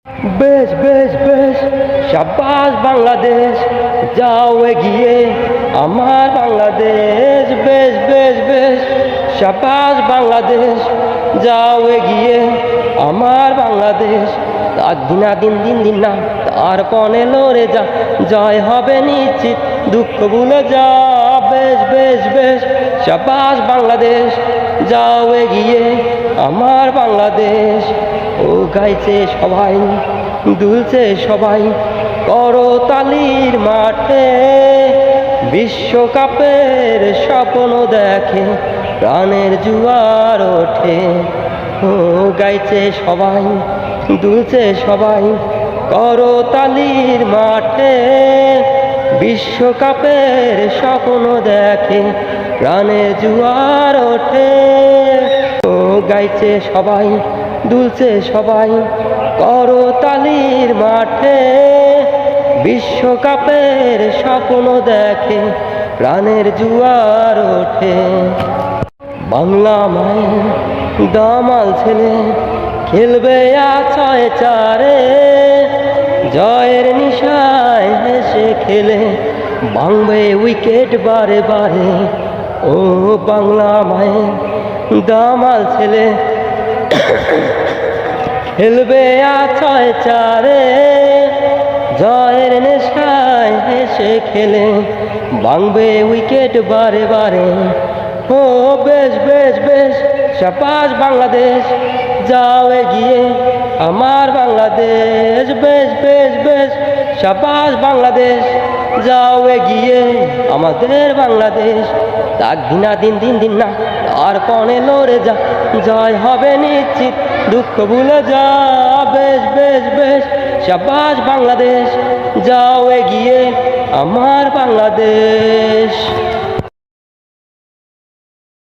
বেশ বেশ বেশ শাবাশ বাংলাদেশ, যাও এগিয়ে আমার বাংলাদেশ। বেশ বেশ বেশ শাবাশ বাংলাদেশ, যাও এগিয়ে আমার বাংলাদেশ। তার দিনা দিন দিন দিন না তার পণে লড়ে যা, জয় হবে নিশ্চিত, দুঃখ ভুলে যা। বেশ বেশ বেশ শাবাশ বাংলাদেশ, যাও এগিয়ে আমার বাংলাদেশ। ও গাইছে সবাই, দুলছে সবাই, করতালির মাঠে, বিশ্বকাপের স্বপ্ন দেখে, প্রাণের জুয়ার ওঠে। ও গাইছে সবাই, দুলছে সবাই, করতালির মাঠে, বিশ্বকাপের স্বপ্ন দেখে, প্রাণের জুয়ার ওঠে। ও গাইছে সবাই, দুলছে সবাই, করতালির মাঠে, বিশ্বকাপের স্বপ্ন দেখে, প্রাণের জুয়ার ওঠে। বাংলা মায়ের দামাল ছেলে খেলবে ছয় চারে, জয়ের নিশায় হেসে খেলে ভাঙবে উইকেট বারে বারে। ও বাংলা মায়ের দামাল ছেলে খেলবে ছয় চারে, জয়ের নেশায় হেসে খেলে ভাঙবে উইকেট বারে বারে। ও বেশ বেশ বেশ শাবাশ বাংলাদেশ, যাও এগিয়ে আমার বাংলাদেশ। বেশ বেশ বেশ শাবাশ বাংলাদেশ, যাও এগিয়ে আমাদের বাংলাদেশ। তাক দিনা দিন দিন দিন না তার পণে লড়ে যা, জয় হবে নিশ্চিত, দুঃখ ভুলে যা। বেশ বেশ বেশ শাবাশ বাংলাদেশ, যাও এগিয়ে আমার বাংলাদেশ।